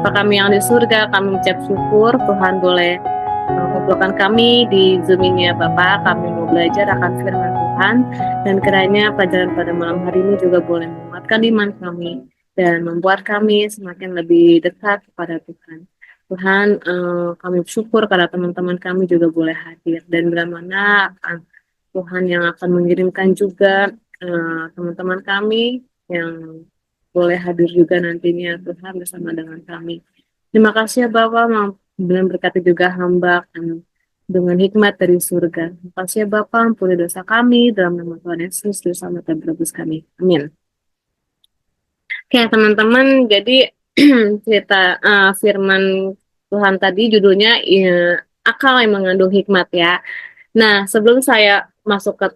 Bapa kami yang di surga, kami mengucap syukur Tuhan boleh mengumpulkan kami di Zoom ini ya Bapak. Kami mau belajar akan firman Tuhan, dan kiranya pelajaran pada malam hari ini juga boleh menguatkan iman kami dan membuat kami semakin lebih dekat kepada Tuhan. Tuhan, kami bersyukur karena teman-teman kami juga boleh hadir, dan bila mana Tuhan yang akan mengirimkan juga teman-teman kami yang boleh hadir juga nantinya Tuhan bersama dengan kami. Terima kasih ya Bapak, dan berkati juga hamba dengan hikmat dari surga. Terima kasih ya Bapak, ampuni dosa kami dalam nama Tuhan Yesus, dosa dan berdosa kami. Amin. Oke teman-teman, jadi cerita firman Tuhan tadi judulnya akal yang mengandung hikmat ya. Nah, sebelum saya masuk ke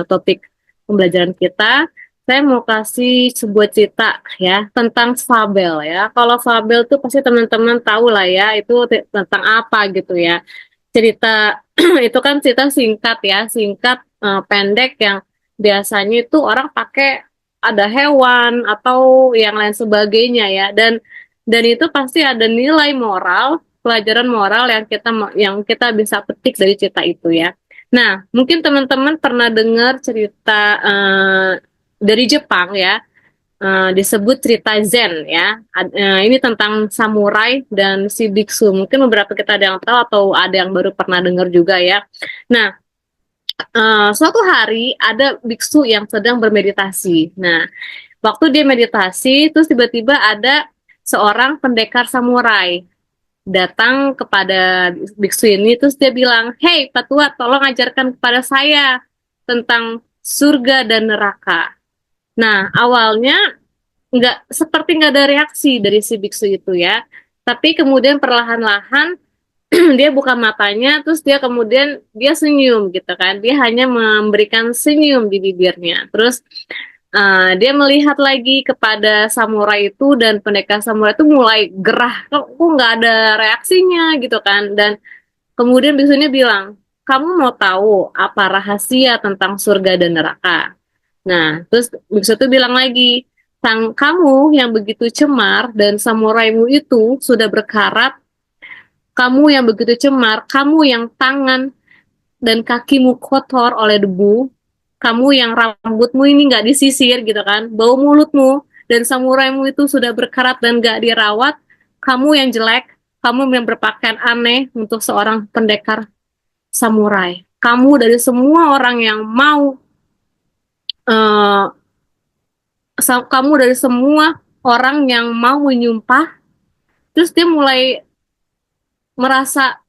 topik pembelajaran kita, saya mau kasih sebuah cerita ya tentang fabel ya. Kalau fabel tuh pasti teman-teman tahu lah ya, itu tentang apa gitu ya. Cerita itu kan cerita singkat ya, singkat pendek yang biasanya itu orang pakai ada hewan atau yang lain sebagainya ya. Dan itu pasti ada nilai moral, pelajaran moral yang kita bisa petik dari cerita itu ya. Nah, mungkin teman-teman pernah dengar cerita dari Jepang ya, disebut cerita Zen ya. Ini tentang samurai dan si biksu. Mungkin beberapa kita ada yang tahu atau ada yang baru pernah dengar juga ya. Nah, suatu hari ada biksu yang sedang bermeditasi. Nah, waktu dia meditasi, terus tiba-tiba ada seorang pendekar samurai datang kepada biksu ini, terus dia bilang, "Hey, Patua, tolong ajarkan kepada saya tentang surga dan neraka." Nah, awalnya nggak ada reaksi dari si biksu itu ya, tapi kemudian perlahan-lahan dia buka matanya, terus dia senyum gitu kan, dia hanya memberikan senyum di bibirnya, terus dia melihat lagi kepada samurai itu, dan pendekar samurai itu mulai gerah, kok nggak ada reaksinya gitu kan. Dan kemudian biksunya bilang, kamu mau tahu apa rahasia tentang surga dan neraka? Nah, terus biksu itu bilang lagi, kamu yang begitu cemar dan samuraimu itu sudah berkarat, kamu yang begitu cemar, kamu yang tangan dan kakimu kotor oleh debu, kamu yang rambutmu ini nggak disisir gitu kan, bau mulutmu dan samuraimu itu sudah berkarat dan nggak dirawat, kamu yang jelek, kamu yang berpakaian aneh untuk seorang pendekar samurai. Kamu dari semua orang yang mau, uh, kamu dari semua orang yang mau menyumpah, terus dia mulai merasa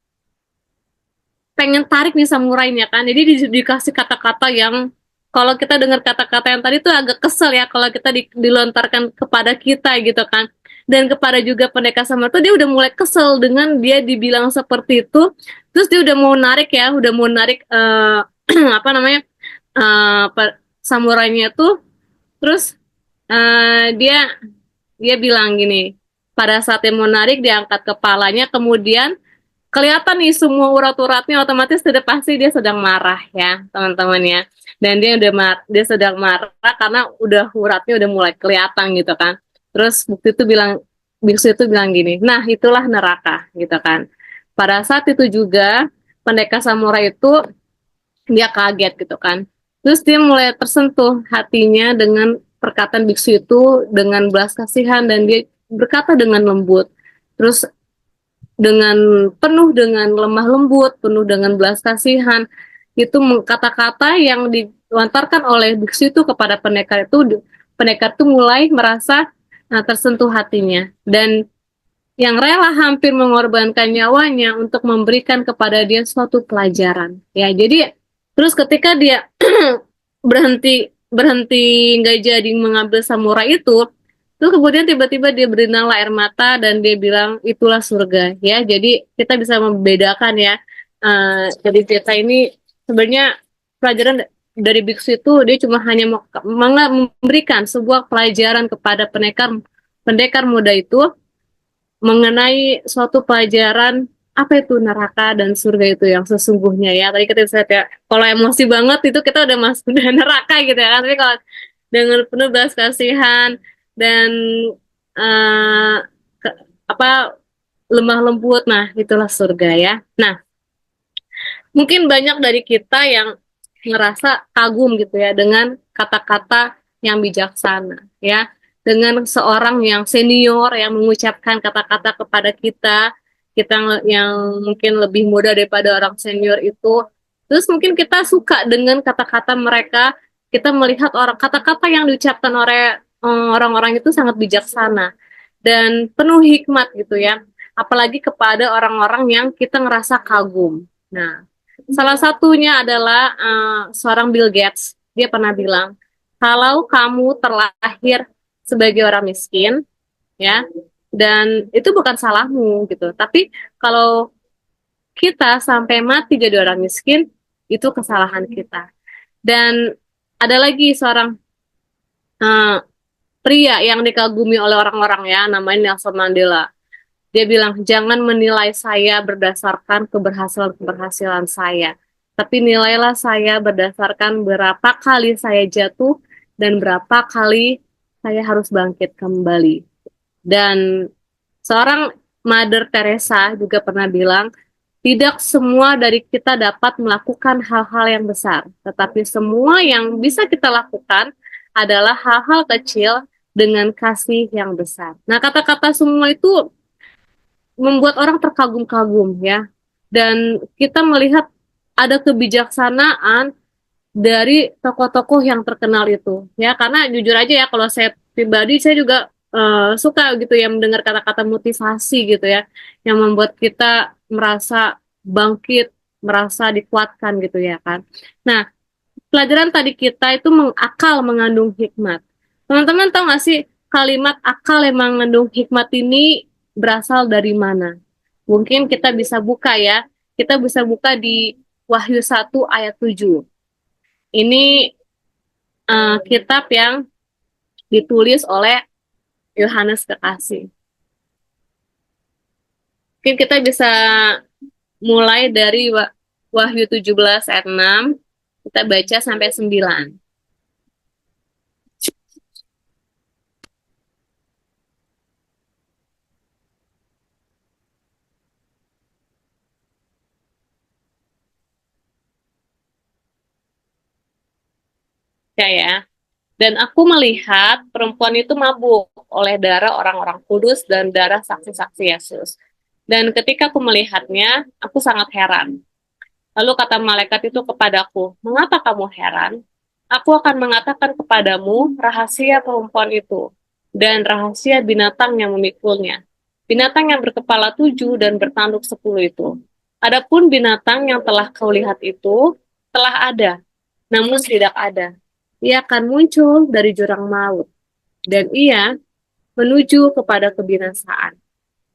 pengen tarik nih samurainya kan. Jadi dikasih kata-kata yang kalau kita dengar kata-kata yang tadi tuh agak kesel ya kalau kita dilontarkan kepada kita gitu kan. Dan kepada juga pendekar samurai tuh dia udah mulai kesel dengan dia dibilang seperti itu. Terus dia udah mau narik ya, udah mau narik apa namanya? Samurainya tuh. Terus dia dia bilang gini, pada saat dia mau narik diangkat kepalanya, kemudian kelihatan nih semua urat-uratnya, otomatis sudah pasti dia sedang marah ya teman-teman ya. Dan dia sedang marah karena udah uratnya udah mulai kelihatan gitu kan. Terus biksu itu bilang gini, nah itulah neraka gitu kan. Pada saat itu juga pendekar samurai itu dia kaget gitu kan. Terus dia mulai tersentuh hatinya dengan perkataan biksu itu dengan belas kasihan, dan dia berkata dengan lembut. Terus dengan lemah lembut, penuh dengan belas kasihan, itu kata-kata yang dilontarkan oleh biksu itu kepada pendekar itu mulai merasa tersentuh hatinya, dan yang rela hampir mengorbankan nyawanya untuk memberikan kepada dia suatu pelajaran. Ya, jadi terus ketika dia berhenti berhenti nggak jadi mengambil samurai itu, terus kemudian tiba-tiba dia berinanglah air mata dan dia bilang itulah surga. Ya, jadi kita bisa membedakan ya. Jadi cerita ini sebenarnya pelajaran dari biksu itu, dia cuma hanya memberikan sebuah pelajaran kepada pendekar muda itu mengenai suatu pelajaran apa itu neraka dan surga itu yang sesungguhnya ya. Tadi kita bisa lihat ya, kalau emosi banget itu kita udah masuk udah neraka gitu ya kan. Tapi kalau dengan penuh belas kasihan dan uh, apa lemah lembut. Nah, itulah surga ya. Nah, mungkin banyak dari kita yang ngerasa kagum gitu ya dengan kata-kata yang bijaksana ya, dengan seorang yang senior yang mengucapkan kata-kata kepada kita, kita yang mungkin lebih muda daripada orang senior itu. Terus mungkin kita suka dengan kata-kata mereka, kita melihat orang kata-kata yang diucapkan oleh orang-orang itu sangat bijaksana dan penuh hikmat gitu ya. Apalagi kepada orang-orang yang kita ngerasa kagum. Nah, salah satunya adalah seorang Bill Gates. Dia pernah bilang, kalau kamu terlahir sebagai orang miskin, ya, dan itu bukan salahmu gitu. Tapi kalau kita sampai mati jadi orang miskin, itu kesalahan kita. Dan ada lagi seorang uh, pria yang dikagumi oleh orang-orang ya, namanya Nelson Mandela. Dia bilang, jangan menilai saya berdasarkan keberhasilan-keberhasilan saya, tapi nilailah saya berdasarkan berapa kali saya jatuh dan berapa kali saya harus bangkit kembali. Dan seorang Mother Teresa juga pernah bilang, tidak semua dari kita dapat melakukan hal-hal yang besar, tetapi semua yang bisa kita lakukan adalah hal-hal kecil dengan kasih yang besar. Nah, kata-kata semua itu membuat orang terkagum-kagum ya. Dan kita melihat ada kebijaksanaan dari tokoh-tokoh yang terkenal itu ya. Karena jujur aja ya, kalau saya pribadi saya juga suka gitu ya mendengar kata-kata motivasi gitu ya, yang membuat kita merasa bangkit, merasa dikuatkan gitu ya kan. Nah, pelajaran tadi kita itu mengakal mengandung hikmat. Teman-teman tahu nggak sih kalimat akal yang mengandung hikmat ini berasal dari mana? Mungkin kita bisa buka ya. Kita bisa buka di Wahyu 1 ayat 7. Ini kitab yang ditulis oleh Yohanes Kekasih. Mungkin kita bisa mulai dari Wahyu 17 ayat 6. Kita baca sampai 9. Ya. Dan aku melihat perempuan itu mabuk oleh darah orang-orang kudus dan darah saksi-saksi Yesus. Dan ketika aku melihatnya, aku sangat heran. Lalu kata malaikat itu kepadaku, mengapa kamu heran? Aku akan mengatakan kepadamu rahasia perempuan itu dan rahasia binatang yang memikulnya. Binatang yang berkepala 7 dan bertanduk 10 itu. Adapun binatang yang telah kau lihat itu telah ada, namun tidak ada. Ia akan muncul dari jurang maut, dan ia menuju kepada kebinasaan.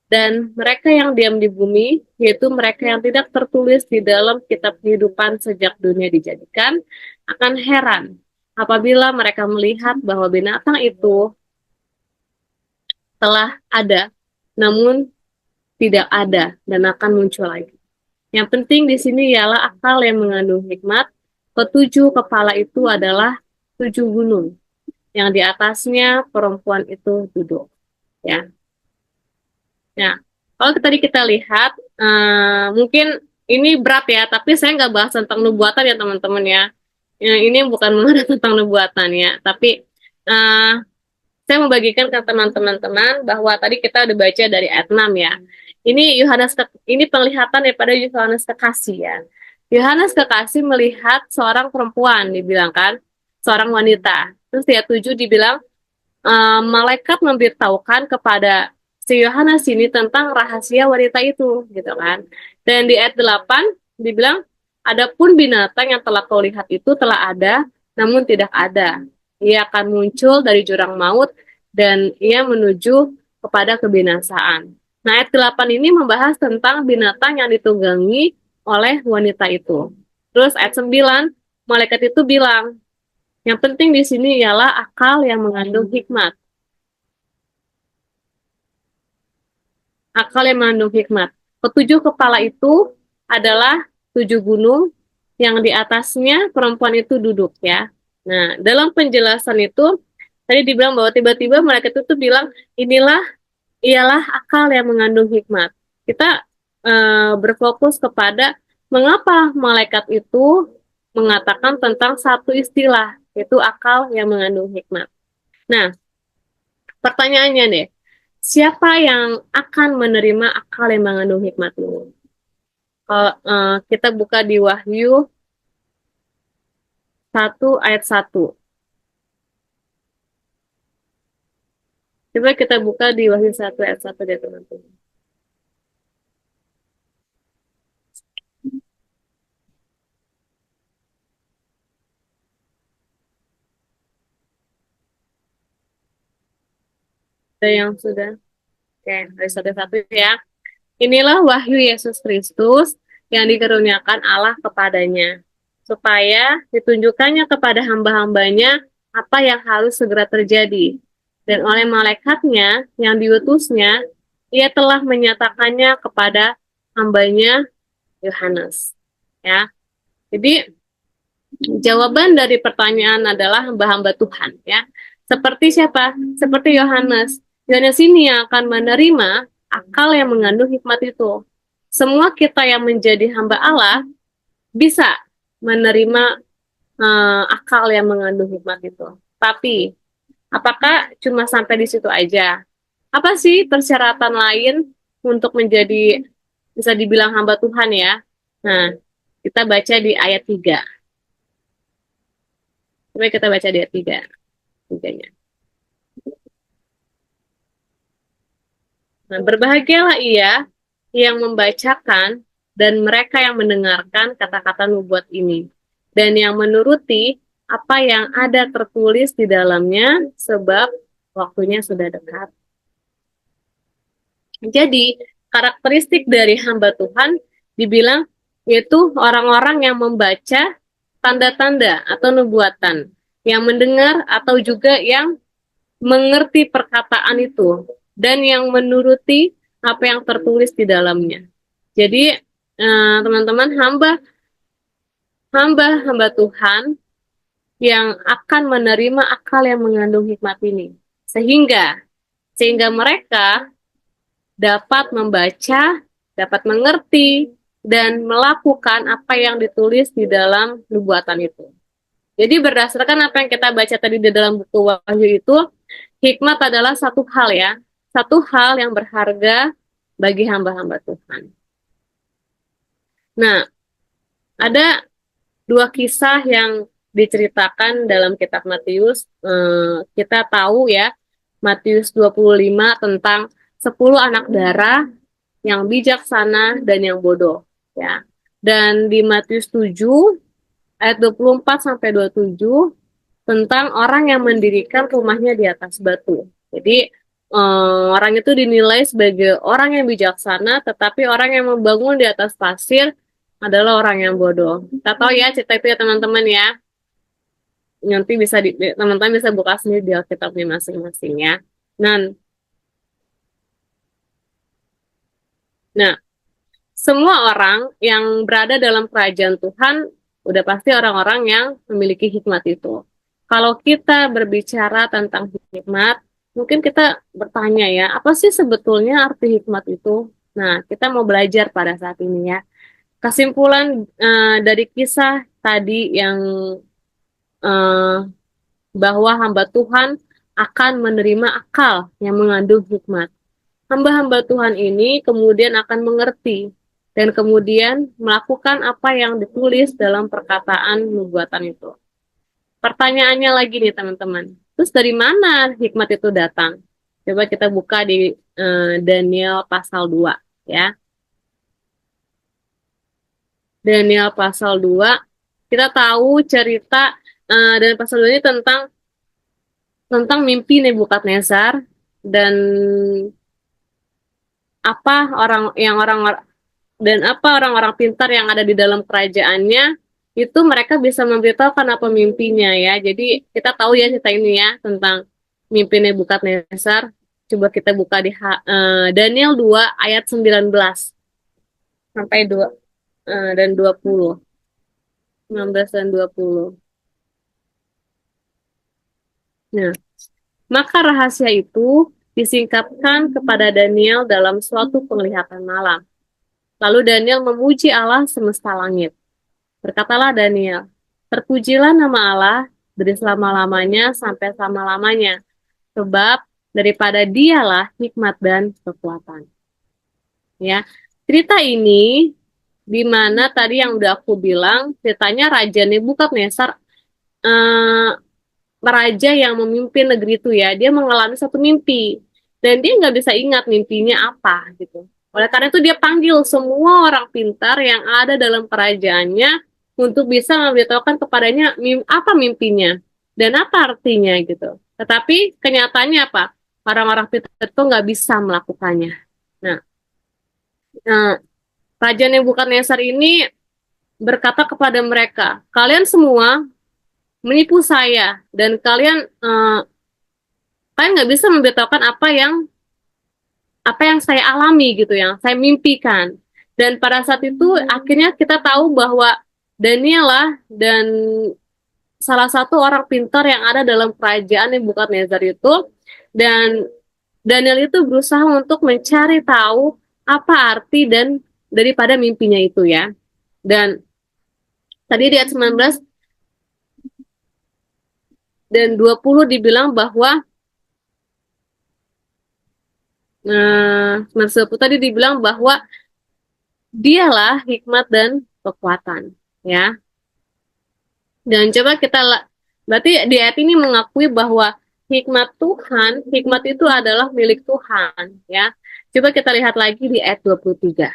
Dan mereka yang diam di bumi, yaitu mereka yang tidak tertulis di dalam kitab kehidupan sejak dunia dijadikan, akan heran apabila mereka melihat bahwa binatang itu telah ada, namun tidak ada dan akan muncul lagi. Yang penting di sini ialah akal yang mengandung hikmat. Ketujuh kepala itu adalah 7 gunung yang di atasnya perempuan itu duduk. Ya, nah kalau tadi kita lihat, mungkin ini berat ya, tapi saya nggak bahas tentang nubuatan ya teman-teman ya. Ya, ini bukan mengenai tentang nubuatan ya, tapi eh, saya membagikan ke teman-teman bahwa tadi kita udah baca dari ayat 6 ya. Ini penglihatan daripada Yohanes Kekasih ya. Yohanes Kekasih melihat seorang perempuan, dibilang kan, seorang wanita. Terus di ayat 7 dibilang, malaikat memberitahukan kepada si Yohanes ini tentang rahasia wanita itu, gitu kan. Dan di ayat 8 dibilang, adapun binatang yang telah kau lihat itu telah ada, namun tidak ada. Ia akan muncul dari jurang maut dan ia menuju kepada kebinasaan. Nah, ayat 8 ini membahas tentang binatang yang ditunggangi oleh wanita itu. Terus ayat 9, malaikat itu bilang, yang penting di sini ialah akal yang mengandung hikmat. Akal yang mengandung hikmat. Ketujuh kepala itu adalah 7 gunung yang di atasnya perempuan itu duduk ya. Nah, dalam penjelasan itu tadi dibilang bahwa tiba-tiba malaikat itu bilang, inilah ialah akal yang mengandung hikmat. Kita berfokus kepada mengapa malaikat itu mengatakan tentang satu istilah, yaitu akal yang mengandung hikmat. Nah, pertanyaannya deh, siapa yang akan menerima akal yang mengandung hikmat ini? Kalau kita buka di Wahyu 1 ayat 1. Coba kita buka di Wahyu 1 ayat 1 deh teman-teman. Ada yang sudah? Oke, dari 1 ayat 1 ya. Inilah wahyu Yesus Kristus yang dikaruniakan Allah kepadanya, supaya ditunjukkannya kepada hamba-hambanya apa yang harus segera terjadi. Dan oleh malaikatnya yang diutusnya, ia telah menyatakannya kepada hambanya Yohanes. Ya, jadi jawaban dari pertanyaan adalah hamba-hamba Tuhan. Ya, seperti siapa? Seperti Yohanes. Yohanes ini yang akan menerima akal yang mengandung hikmat itu. Semua kita yang menjadi hamba Allah bisa menerima akal yang mengandung hikmat itu. Tapi, apakah cuma sampai di situ aja? Apa sih persyaratan lain untuk menjadi, bisa dibilang hamba Tuhan ya? Nah, kita baca di ayat 3. Coba kita baca di ayat 3. Tiganya. Nah, berbahagialah ia yang membacakan dan mereka yang mendengarkan kata-kata nubuat ini, dan yang menuruti apa yang ada tertulis di dalamnya, sebab waktunya sudah dekat. Jadi, karakteristik dari hamba Tuhan dibilang yaitu orang-orang yang membaca tanda-tanda atau nubuatan, yang mendengar atau juga yang mengerti perkataan itu, dan yang menuruti apa yang tertulis di dalamnya. Jadi, teman-teman, hamba Tuhan yang akan menerima akal yang mengandung hikmat ini, sehingga mereka dapat membaca, dapat mengerti, dan melakukan apa yang ditulis di dalam nubuatan itu. Jadi berdasarkan apa yang kita baca tadi di dalam buku Wahyu itu, hikmat adalah satu hal ya, satu hal yang berharga bagi hamba-hamba Tuhan. Nah, ada dua kisah yang diceritakan dalam kitab Matius. Kita tahu ya, Matius 25 tentang 10 anak darah yang bijaksana dan yang bodoh. Ya. Dan di Matius 7 ayat 24 sampai 27 tentang orang yang mendirikan rumahnya di atas batu. Jadi orang itu dinilai sebagai orang yang bijaksana, tetapi orang yang membangun di atas pasir adalah orang yang bodoh. Kita tahu ya cerita itu ya teman-teman ya. Nanti bisa teman-teman bisa buka sendiri di Alkitabnya masing-masing ya. Nah, nah, semua orang yang berada dalam kerajaan Tuhan udah pasti orang-orang yang memiliki hikmat itu. Kalau kita berbicara tentang hikmat, mungkin kita bertanya ya, apa sih sebetulnya arti hikmat itu? Nah, kita mau belajar pada saat ini ya. Kesimpulan dari kisah tadi yang eh, bahwa hamba Tuhan akan menerima akal yang mengandung hikmat. Hamba-hamba Tuhan ini kemudian akan mengerti dan kemudian melakukan apa yang ditulis dalam perkataan nubuatan itu. Pertanyaannya lagi nih teman-teman, terus dari mana hikmat itu datang? Coba kita buka di Daniel pasal 2 ya. Daniel pasal 2, kita tahu cerita dan pasal 2 ini tentang mimpi Nebukadnezar dan apa orang dan apa orang-orang pintar yang ada di dalam kerajaannya itu mereka bisa memberitahukan apa mimpinya ya. Jadi kita tahu ya cerita ini ya tentang mimpi Nebukadnezar. Coba kita buka di Daniel 2 ayat 19 sampai 2 dan 20. 19 dan 20. Nah, maka rahasia itu disingkapkan kepada Daniel dalam suatu penglihatan malam. Lalu Daniel memuji Allah semesta langit. Berkatalah Daniel, terpujilah nama Allah dari selama-lamanya sampai selama-lamanya, sebab daripada dialah hikmat dan kekuatan. Ya, cerita ini di mana tadi yang udah aku bilang, ceritanya Raja Nebukadnezar eh, raja yang memimpin negeri itu ya, dia mengalami satu mimpi dan dia nggak bisa ingat mimpinya apa gitu. Oleh karena itu dia panggil semua orang pintar yang ada dalam kerajaannya untuk bisa memberitahukan kepadanya apa mimpinya dan apa artinya gitu. Tetapi kenyataannya apa? Orang-orang pintar itu nggak bisa melakukannya. Nah, nah Raja Nebukadnezar ini berkata kepada mereka, kalian semua menipu saya dan kalian nggak bisa memberitahukan apa yang saya alami gitu, yang saya mimpikan. Dan pada saat itu akhirnya kita tahu bahwa Daniel lah dan salah satu orang pintar yang ada dalam kerajaan Nebukadnezar itu, dan Daniel itu berusaha untuk mencari tahu apa arti dan daripada mimpinya itu ya. Dan tadi di ayat 19 dan 20 dibilang bahwa tadi dibilang bahwa dialah hikmat dan kekuatan ya. Dan coba berarti di ayat ini mengakui bahwa hikmat itu adalah milik Tuhan ya. Coba kita lihat lagi di ayat 23.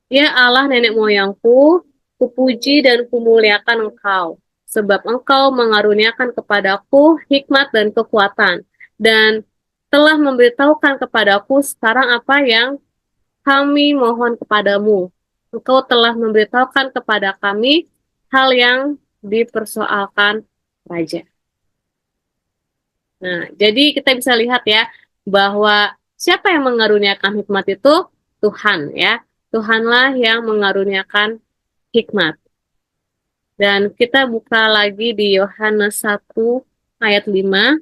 Ya Allah nenek moyangku, kupuji dan kumuliakan Engkau, sebab Engkau mengaruniakan kepadaku hikmat dan kekuatan, dan telah memberitahukan kepadaku sekarang apa yang kami mohon kepadamu. Engkau telah memberitahukan kepada kami hal yang dipersoalkan Raja. Nah, jadi kita bisa lihat ya, bahwa siapa yang mengaruniakan hikmat itu? Tuhan ya. Tuhanlah yang mengaruniakan hikmat. Dan kita buka lagi di Yohanes 1 ayat 5.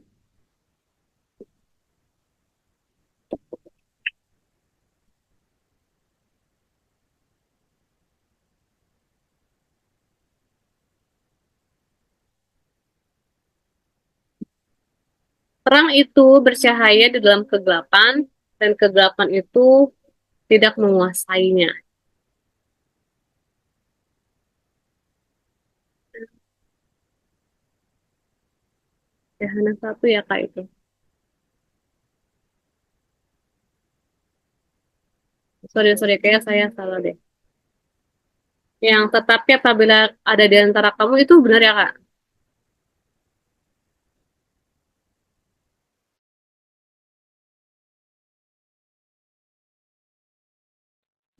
Terang itu bercahaya di dalam kegelapan, dan kegelapan itu tidak menguasainya. Yohanes 1 ya Kak itu. Sorry, kayak saya salah deh. Yang tetapi apabila ada di antara kamu itu benar ya Kak?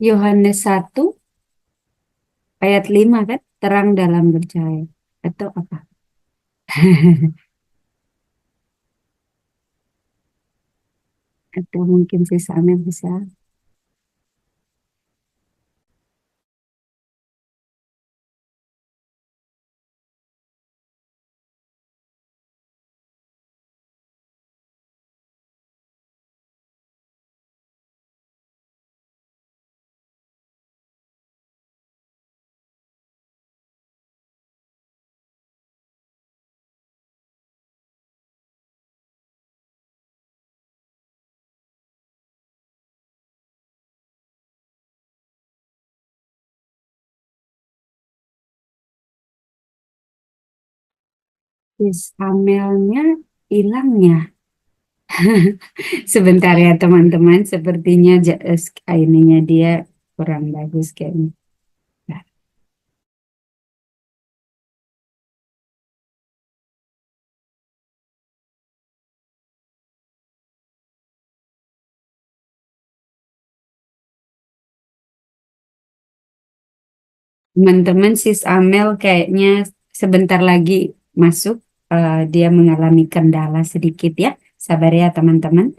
Yohanes 1 ayat 5 kan, terang dalam bercahaya. Atau apa? Atau mungkin sisanya bisa. Samuelnya hilangnya. Sebentar ya teman-teman, sepertinya ininya dia kurang bagus kayaknya. Nah, teman-teman, si Amel kayaknya sebentar lagi masuk. Dia mengalami kendala sedikit ya. Sabar ya teman-teman.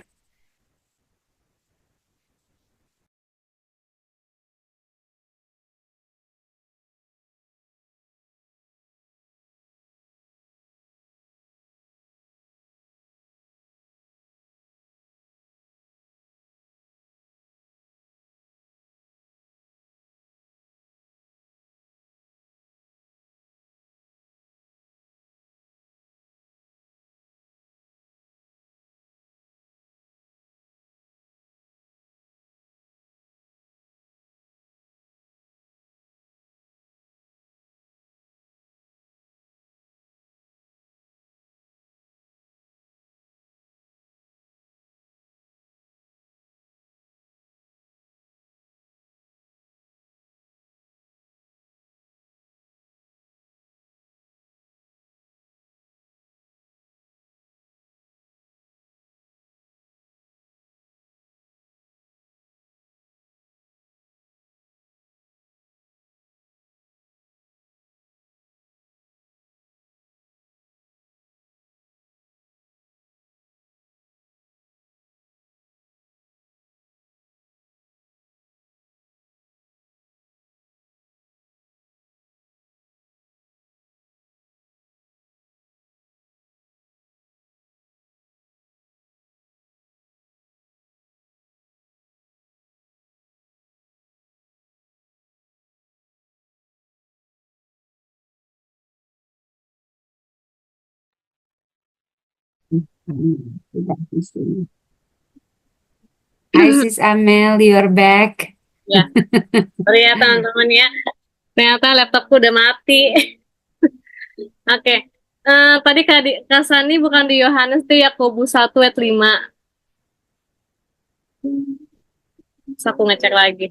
Tidak di sini. Hi Sis Amel, you're back. Ya, sorry ya teman-teman ya. Ternyata laptopku udah mati. Oke. Tadi Kak Sani bukan di Yohanes, di Yakobus 1 ayat 5. Terus aku ngecek lagi.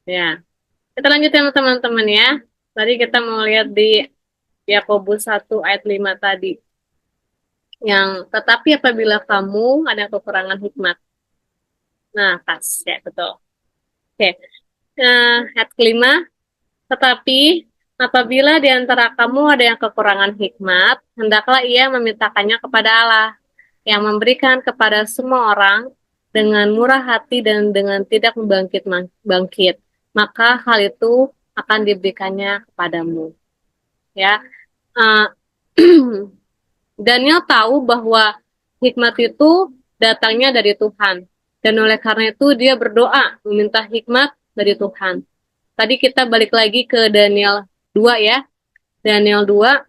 Ya, kita lanjutin teman-teman ya. Tadi kita mau lihat di Yakobus 1 ayat 5 tadi. Yang tetapi apabila kamu ada kekurangan hikmat. Nah, pas ya betul. Oke. Ayat kelima, tetapi apabila di antara kamu ada yang kekurangan hikmat, hendaklah ia memintakannya kepada Allah, yang memberikan kepada semua orang dengan murah hati dan dengan tidak bangkit. Maka hal itu akan diberikannya kepadamu. Ya, uh, Daniel tahu bahwa hikmat itu datangnya dari Tuhan. Dan oleh karena itu dia berdoa meminta hikmat dari Tuhan. Tadi kita balik lagi ke Daniel 2 ya. Daniel 2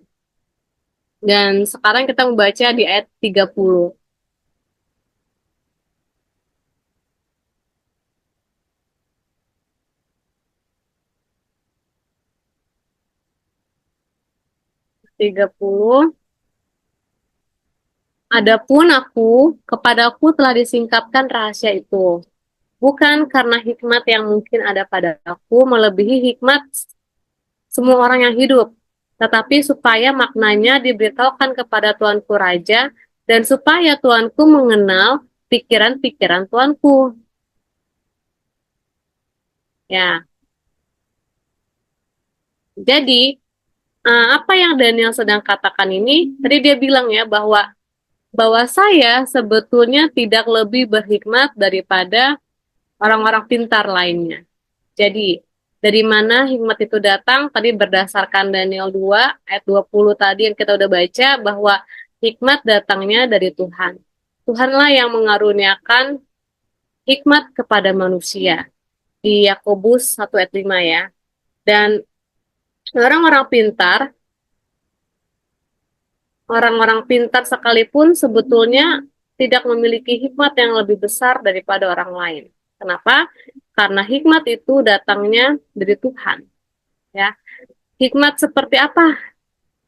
dan sekarang kita membaca di ayat 30. 30. Adapun kepadaku telah disingkapkan rahasia itu. Bukan karena hikmat yang mungkin ada padaku melebihi hikmat semua orang yang hidup, tetapi supaya maknanya diberitahukan kepada Tuanku Raja dan supaya Tuanku mengenal pikiran-pikiran Tuanku. Ya, jadi apa yang Daniel sedang katakan ini? Tadi dia bilang ya bahwa saya sebetulnya tidak lebih berhikmat daripada orang-orang pintar lainnya. Jadi, dari mana hikmat itu datang? Tadi berdasarkan Daniel 2 ayat 20 tadi yang kita udah baca bahwa hikmat datangnya dari Tuhan. Tuhanlah yang mengaruniakan hikmat kepada manusia. Di Yakobus 1 ayat 5 ya. Dan orang-orang pintar, orang-orang pintar sekalipun sebetulnya tidak memiliki hikmat yang lebih besar daripada orang lain. Kenapa? Karena hikmat itu datangnya dari Tuhan. Ya, hikmat seperti apa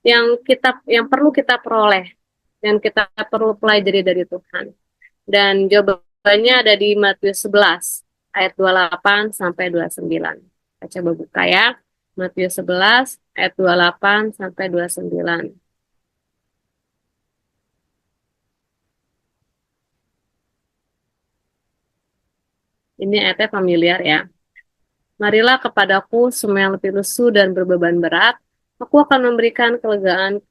yang perlu kita peroleh dan kita perlu pelajari dari Tuhan. Dan jawabannya ada di Matius 11 ayat 28 sampai 29. Kita coba buka ya. Matius 11 ayat 28 sampai 29. Ini ayatnya familiar ya. Marilah kepadaku semua yang letih lesu dan berbeban berat, aku akan memberikan kelegaan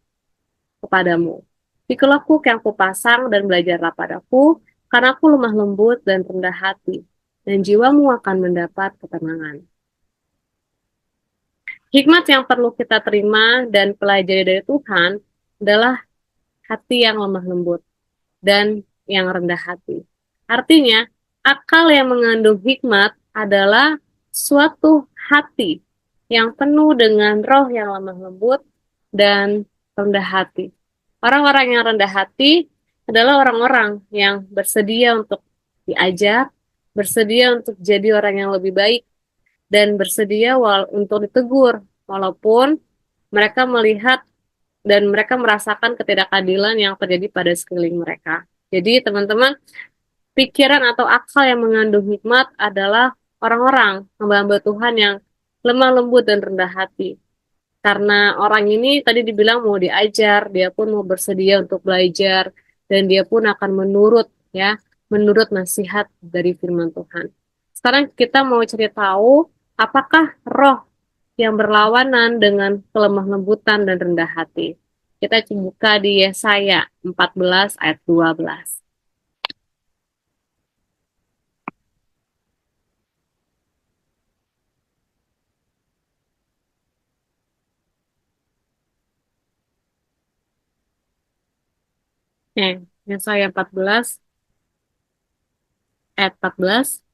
kepadamu. Pikulah kuk yang kupasang dan belajarlah padaku, karena aku lemah lembut dan rendah hati, dan jiwamu akan mendapat ketenangan. Hikmat yang perlu kita terima dan pelajari dari Tuhan adalah hati yang lemah lembut dan yang rendah hati. Artinya, akal yang mengandung hikmat adalah suatu hati yang penuh dengan roh yang lemah lembut dan rendah hati. Orang-orang yang rendah hati adalah orang-orang yang bersedia untuk diajar, bersedia untuk jadi orang yang lebih baik, dan bersedia untuk ditegur, walaupun mereka melihat dan mereka merasakan ketidakadilan yang terjadi pada sekeliling mereka. Jadi teman-teman, pikiran atau akal yang mengandung hikmat adalah orang-orang hamba-hamba Tuhan yang lemah lembut dan rendah hati. Karena orang ini tadi dibilang mau diajar, dia pun mau bersedia untuk belajar, dan dia pun akan menurut nasihat dari firman Tuhan. Sekarang kita mau cari tahu apakah roh yang berlawanan dengan kelemah lembutan dan rendah hati. Kita buka di Yesaya 14 ayat 12. Yesaya 14 ayat 14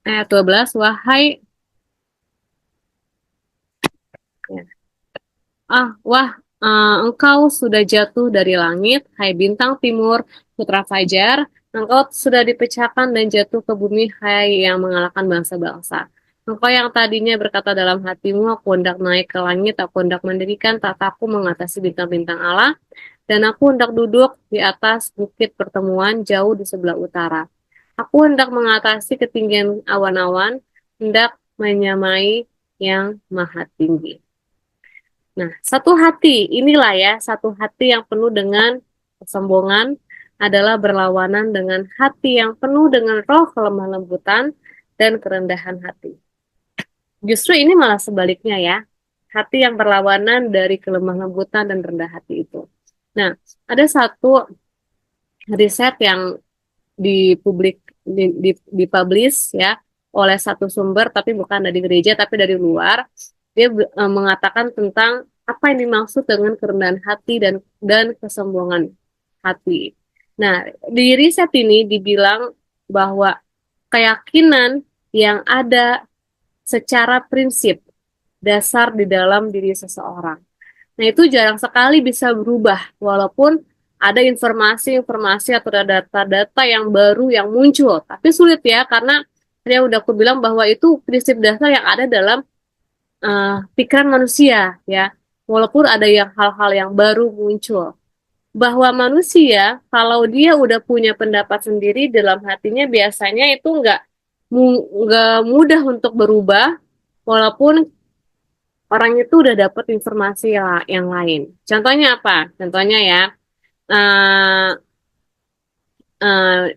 ayat 12, wahai Wah, engkau sudah jatuh dari langit, hai bintang timur, putra fajar. Engkau sudah dipecahkan dan jatuh ke bumi, hai yang mengalahkan bangsa-bangsa. Engkau yang tadinya berkata dalam hatimu, aku hendak naik ke langit, aku hendak mendirikan tataku mengatasi bintang-bintang Allah, dan aku hendak duduk di atas bukit pertemuan jauh di sebelah utara. Aku hendak mengatasi ketinggian awan-awan, hendak menyamai yang maha tinggi. Nah, satu hati, inilah ya, satu hati yang penuh dengan kesombongan adalah berlawanan dengan hati yang penuh dengan roh kelemah lembutan dan kerendahan hati. Justru ini malah sebaliknya ya, hati yang berlawanan dari kelemah lembutan dan rendah hati itu. Nah, ada satu riset yang dipublik dipublish ya oleh satu sumber tapi bukan dari gereja tapi dari luar. Dia mengatakan tentang apa yang dimaksud dengan kerendahan hati dan kesombongan hati. Nah, di riset ini dibilang bahwa keyakinan yang ada secara prinsip dasar di dalam diri seseorang. Nah, itu jarang sekali bisa berubah, walaupun ada informasi-informasi atau data-data yang baru yang muncul. Tapi sulit ya, karena dia udah aku bilang bahwa itu prinsip dasar yang ada dalam pikiran manusia, ya. Walaupun ada yang hal-hal yang baru muncul. Bahwa manusia, kalau dia udah punya pendapat sendiri dalam hatinya, biasanya itu nggak mudah untuk berubah, walaupun orang itu udah dapat informasi yang lain. Contohnya apa? Contohnya ya, uh,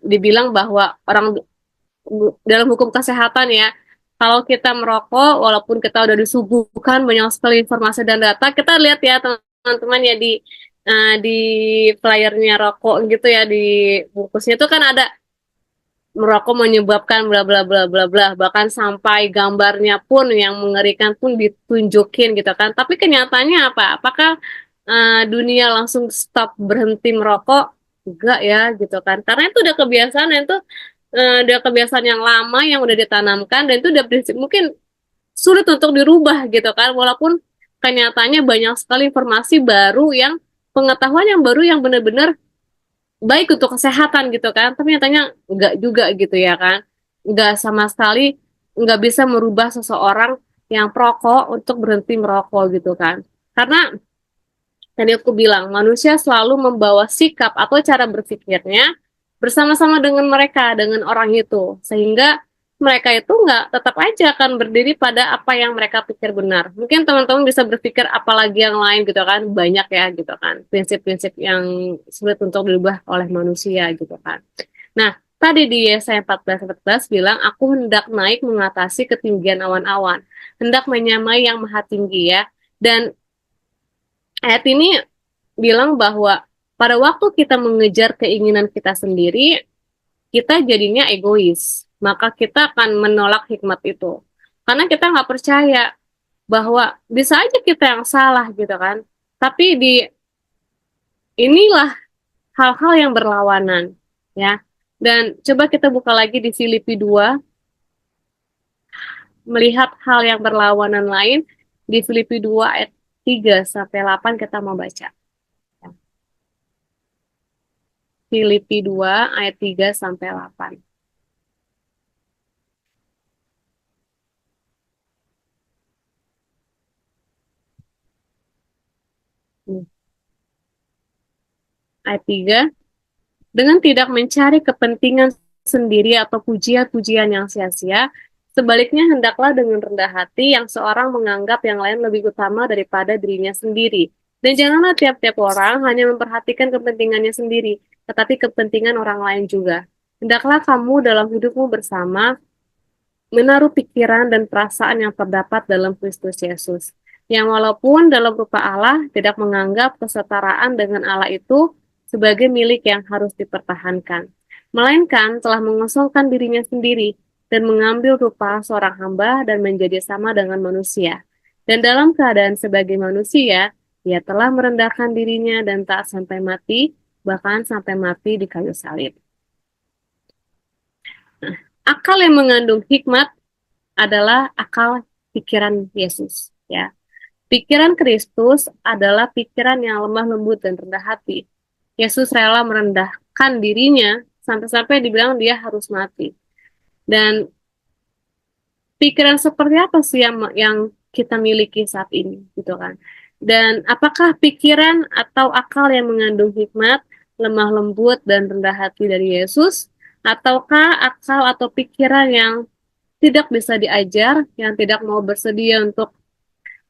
dibilang bahwa orang dalam hukum kesehatan ya, kalau kita merokok, walaupun kita udah disuguhkan banyak sekali informasi dan data, kita lihat ya teman-teman ya di flyernya rokok gitu ya di bungkusnya itu kan ada merokok menyebabkan bla bla bla bla bla, bahkan sampai gambarnya pun yang mengerikan pun ditunjukin gitu kan. Tapi kenyataannya apa? Apakah dunia langsung stop berhenti merokok? Enggak ya gitu kan. Karena itu udah kebiasaan dan itu udah kebiasaan yang lama yang udah ditanamkan dan itu udah prinsip mungkin sulit untuk dirubah gitu kan. Walaupun kenyataannya banyak sekali informasi baru yang pengetahuan yang baru yang benar-benar baik untuk kesehatan gitu kan, tapi nyatanya enggak juga gitu ya kan, enggak sama sekali, enggak bisa merubah seseorang yang perokok untuk berhenti merokok gitu kan, karena tadi aku bilang manusia selalu membawa sikap atau cara berpikirnya bersama-sama dengan mereka, dengan orang itu, sehingga mereka itu nggak tetap aja akan berdiri pada apa yang mereka pikir benar. Mungkin teman-teman bisa berpikir apalagi yang lain gitu kan, banyak ya gitu kan, prinsip-prinsip yang sulit untuk dirubah oleh manusia gitu kan. Nah, tadi di Yesaya 14:14 bilang, aku hendak naik mengatasi ketinggian awan-awan, hendak menyamai yang maha tinggi ya. Dan ayat ini bilang bahwa pada waktu kita mengejar keinginan kita sendiri, kita jadinya egois. Maka kita akan menolak hikmat itu. Karena kita nggak percaya bahwa bisa aja kita yang salah gitu kan. Tapi inilah hal-hal yang berlawanan ya. Dan coba kita buka lagi di Filipi 2, melihat hal yang berlawanan lain di Filipi 2 ayat 3 sampai 8 kita mau baca. Filipi 2 ayat 3 sampai 8. Ayat 3, dengan tidak mencari kepentingan sendiri atau pujian-pujian yang sia-sia, sebaliknya hendaklah dengan rendah hati yang seorang menganggap yang lain lebih utama daripada dirinya sendiri. Dan janganlah tiap-tiap orang hanya memperhatikan kepentingannya sendiri, tetapi kepentingan orang lain juga. Hendaklah kamu dalam hidupmu bersama menaruh pikiran dan perasaan yang terdapat dalam Kristus Yesus, yang walaupun dalam rupa Allah tidak menganggap kesetaraan dengan Allah itu sebagai milik yang harus dipertahankan, melainkan telah mengosongkan dirinya sendiri dan mengambil rupa seorang hamba dan menjadi sama dengan manusia. Dan dalam keadaan sebagai manusia, ia telah merendahkan dirinya dan tak sampai mati, bahkan sampai mati di kayu salib. Nah, akal yang mengandung hikmat adalah akal pikiran Yesus ya. Pikiran Kristus adalah pikiran yang lemah lembut dan rendah hati. Yesus rela merendahkan dirinya sampai-sampai dibilang dia harus mati. Dan pikiran seperti apa sih yang kita miliki saat ini, gitu kan? Dan apakah pikiran atau akal yang mengandung hikmat, lemah lembut dan rendah hati dari Yesus, ataukah akal atau pikiran yang tidak bisa diajar, yang tidak mau bersedia untuk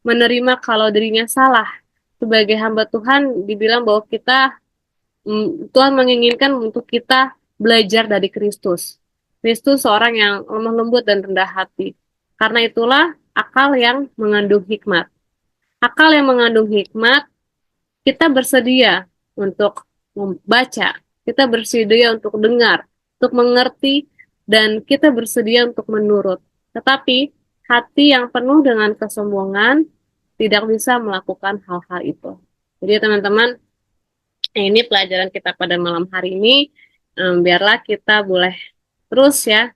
menerima kalau dirinya salah? Sebagai hamba Tuhan dibilang bahwa Tuhan menginginkan untuk kita belajar dari Kristus. Kristus seorang yang lemah lembut dan rendah hati. Karena itulah akal yang mengandung hikmat. Akal yang mengandung hikmat, kita bersedia untuk membaca, kita bersedia untuk dengar, untuk mengerti, dan kita bersedia untuk menurut. Tetapi hati yang penuh dengan kesombongan tidak bisa melakukan hal-hal itu. Jadi teman-teman, ini pelajaran kita pada malam hari ini. Biarlah kita boleh terus ya.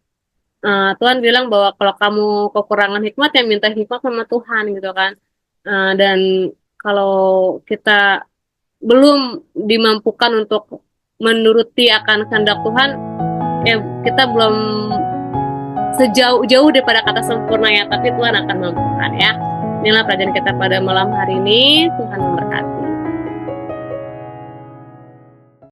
Tuhan bilang bahwa kalau kamu kekurangan hikmat ya minta hikmat sama Tuhan gitu kan. Dan kalau kita belum dimampukan untuk menuruti akan kehendak Tuhan, ya kita belum sejauh-jauh daripada kata sempurna ya, tapi Tuhan akan mampukan ya. Inilah pelajaran kita pada malam hari ini. Tuhan memberkati.